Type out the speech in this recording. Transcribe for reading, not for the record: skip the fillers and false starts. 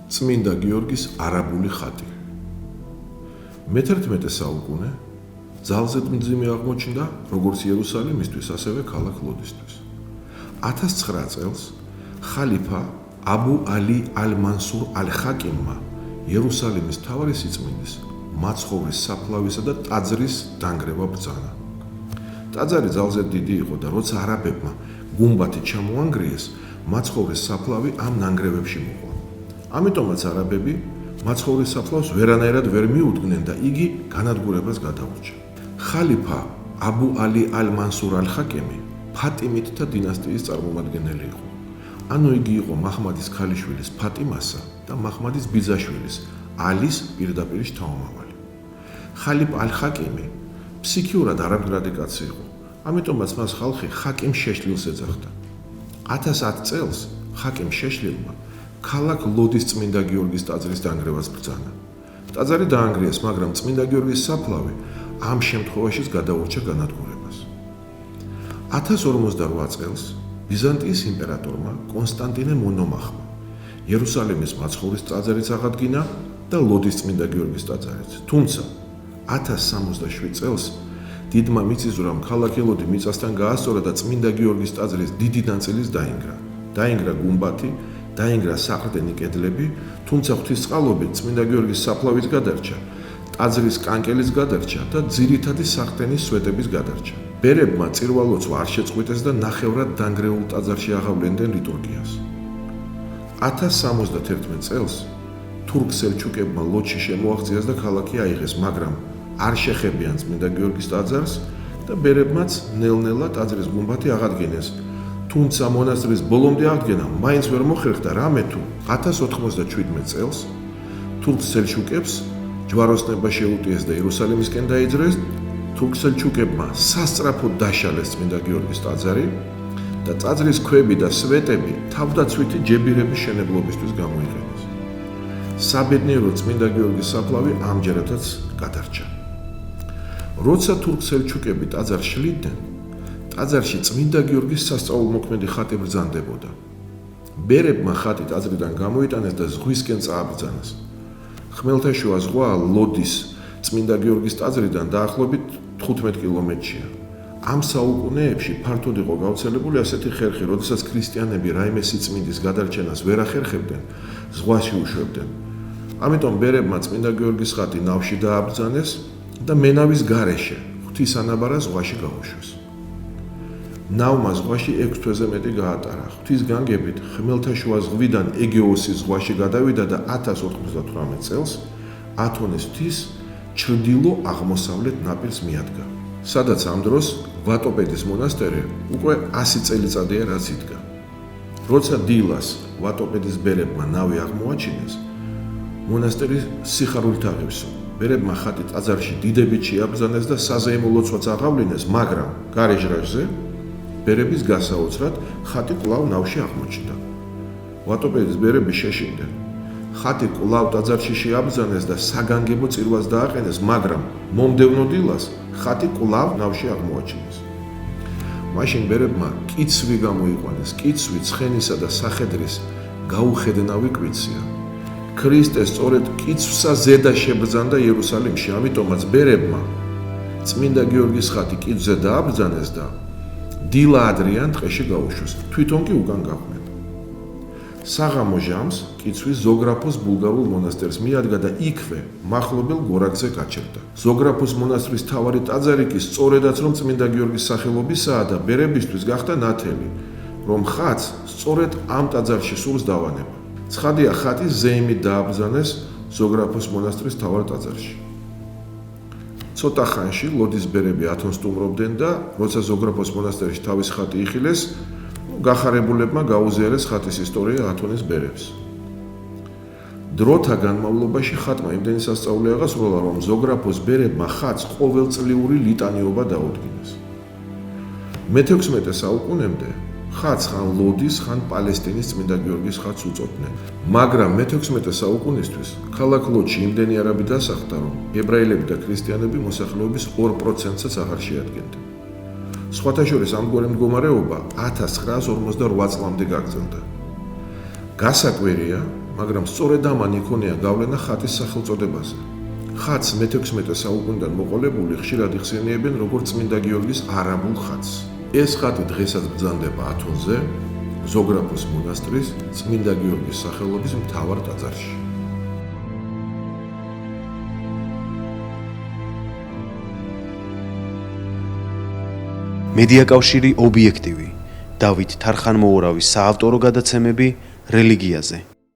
წმინდა გიორგის არაბული ხატი. მე-11 საუკუნე ძალზედ მძიმე აღმოჩნდა როგორც იერუსალიმისთვის, ასევე ქალაქ ლოდისთვის. 1009 წელს ხალიფა აბუ ალი ალ-მანსურ ალ-ხაკიმმა იერუსალიმის მთავარი სიწმინდის მაცხოვრის საფლავისა და ტაძრის დანგრევა ბრძანა. ტაძარი ძალზედ დიდი იყო და როცა არაბებმა გუმბათი ჩამოანგრიეს, მაცხოვრის საფლავი ამ ნანგრევებში მოყვა. ამიტომაც არაბები მაცხოვრის საფლავს ვერანაირად ვერ მიუდგნენ და იგი განადგურებას გადაურჩა. ხალიფა აბუ ალი ალ-მანსურ ალ-ხაკიმი ფატიმითთა დინასტიის წარმომადგენელი იყო. ანუ იგი იყო მაჰმადის ქალიშვილის ფატიმასა და მაჰმადის ბიძაშვილის ალის პირდაპირ შთამომავალი. ხალიფა ალ-ხაკიმი ფსიქიურად არამდგრადი კაცი იყო. ამიტომაც მას ხალხი ხაკიმ შეშლილს ეძახდა. 1010 წელს ხაკიმ შეშლილმა ქალაქ ლოდის წმინდა გიორგის ტაძრის დანგრევას ბრძანა. ტაძარი დაანგრიეს, მაგრამ წმინდა გიორგის საფლავი ამ შემთხვევაშიც გადაურჩა განადგურებას. 1048 წელს ბიზანტიის იმპერატორმა კონსტანტინე მონომახმა იერუსალიმის მაცხოვრის ტაძარიც აღადგინა და ლოდის წმინდა გიორგის ტაძარიც. თუმცა 1067 წელს დიდმა მიწისძვრამ ქალაქი ლოდი მიწასთან გაასწორა და წმინდა გიორგის ტაძრის დიდი ნაწილის დაინგრა. დაინგრა გუმბათი, დაინგრა საყრდენი კედლები, თუმცა ღვთისწყალობით წმინდა გიორგის საფლავიც გადარჩა, ტაძრის კანკელიც გადარჩა და ძირითადი საყრდენის სვეტების გადარჩა. ბერებმა წირვალოცვა არ შეწყვიტეს და ნახევრად დანგრეულ ტაძარში აღავლენდნენ ლიტურგიას. 1071 წელს თურქ-სელჩუკებმა ლოდში შემოაღწიეს და ქალაქი აიღეს, მაგრამ არ შეხებიან წმინდა გიორგის ტაძარს და ბერებმაც ნელ-ნელა ტაძრის გუმბათი აღადგინეს. თუმცა მონასტრის ბოლომდე აღდგენა მაინც ვერ მოხერხდა, რამე თუ 1097 წელს თურქ-სელჩუკებს ჯვაროსნება შეუტიეს და იერუსალიმისკენ დაიძრეს. თურქ-სელჩუკებმა სასწრაფოდ დაშალეს წმინდა გიორგის ტაძარი და ტაძრის ქვები და სვეტები თავდაცვითი ჯებირების შენებლობისთვის გამოიყენეს. საბედნიეროდ წმინდა გიორგის საფლავი ამჯერადაც გადარჩა. როცა თურქ-სელჩუკები ტაძარს შლიდნენ, ტაძარში წმინდა გიორგის სასწაულმოქმედი ხატი ბრძანდებოდა. ბერებმა ხატი ტაძრიდან გამოიტანეს და ზღვისკენ წააბრძანეს. ხმელთაშუა ზღვა ლოდის წმინდა გიორგის ტაძრიდან დაახლოებით 15 კილომეტრია. ამ საუკუნეებში ფართოდ იყო გავრცელებული ასეთი ხერხი, როდესაც ქრისტიანები რაიმე სიწმინდის გადარჩენას ვერ ახერხებდნენ, ზღვაში უშვებდნენ. ამიტომ ბერებმა წმინდა გიორგის ხატი ნავში დააბრძანეს და მენავის გარეშე ღვთისანაბარა ზღვაში გაუშვეს. ნავმა ზღვაში 6 თვეზე მეტი გაატარა. ღვთის განგებით ხმელთაშუა ზღვიდან ეგეოსის ზღვაში გადავიდა და 1098 წელს ათონის მთის ჩრდილო-აღმოსავლეთ ნაპირს მიადგა, სადაც ამ დროს ვატოპედის მონასტერი უკვე 100 წელიწადია რაც იდგა. როცა დილას ვატოპედის ბერებმა ნავი აღმოაჩინეს, მონასტერი სიხარულით აღივსო. ბერებმა ხატი ტაძარში დიდებით შეაბრძანეს და საზეიმო ლოცვაც აღავლინეს, მაგრამ გარეჟრაჟზე ბერების გასაოცრად ხატი კვლავ ნავში აღმოჩნდა. ვატოპედის ბერები შეშინდნენ. ხატი კვლავ ტაძარში შეაბრძანეს და საგანგებო წირვას დააყენეს, მაგრამ მომდევნო დილას ხატი კვლავ ნავში აღმოაჩინეს. მაშინ ბერებმა კიცვი გამოიყვანეს. კიცვი ცხენისა და სახედრის გაუხედნავი კვიცია. ქრისტე სწორედ კიცვსა ზედა შებრძანდა იერუსალიმში, ამიტომაც ბერებმა წმინდა გიორგის ხატი კიცვზე დააბრძანეს და დილა ადრიან ტყეში გაუშვეს. თვითონ კი უკან გაყვნენ. საღამო ჟამს კიცვი ზოგრაფოს ბულგარულ მონასტერს მიადგა და იქვე მახლობელ გორაკზე გაჩერდა. ზოგრაფოს მონასტრის მთავარი ტაძარი კი სწორედაც რომ წმინდა გიორგის სახელობისაა და ბერებისთვის გახდა ნათელი, რომ ხატს სწორედ ამ ტაძარში სურს დავანება. ცხადია, ხატი ზეიმით დააბრძანეს ზოგრაფოს მონასტრის მთავარ ტაძარში. ცოტა ხანში ლოდის ბერები ათონს სტუმრობდნენ და როცა ზოგრაფოს მონასტერში თავის ხატი იხილეს, გახარებულებმა გაუზიარეს ხატის ისტორია ათონის ბერებს. დროთა განმავლობაში ხატმა იმდენი სასწაული აღასრულა, რომ ზოგრაფოს ბერებმა ხატს ყოველწლიური ლიტანიობა დაუდგინეს. მე-16 საუკუნემდე ხატს ხან ლოდის, ხან პალესტინის წმინდა გიორგის ხატს უწოდნენ. მაგრამ მე-16 საუკუნისთვის ქალაქ ლოდში იმდენი არაბი დასახლდა, რომ ებრაელები და ქრისტიანები მოსახლეობის 2%-საც აღარ შეადგენდნენ. სხვათა შორის ამგვარი მდგომარეობა 1948 წლამდე გაგრძელდა. გასაკვირია, მაგრამ სწორედ ამან იქონია გავლენა ხატის სახელწოდებაზე. ხატს მე-16 საუკუნიდან მოყოლებული ხშირად იხსენიებენ როგორც წმინდა გიორგის არაბულ ხატს. ეს ხატი დღესაც ბრძანდება ათონზე, ზოგრაფოს მონასტრის წმინდა გიორგის სახელობის მთავარ ტაძარში. მედიაკავშირი ობიექტივი. დავით თარხანმოურავის საავტორო გადაცემები რელიგიაზე.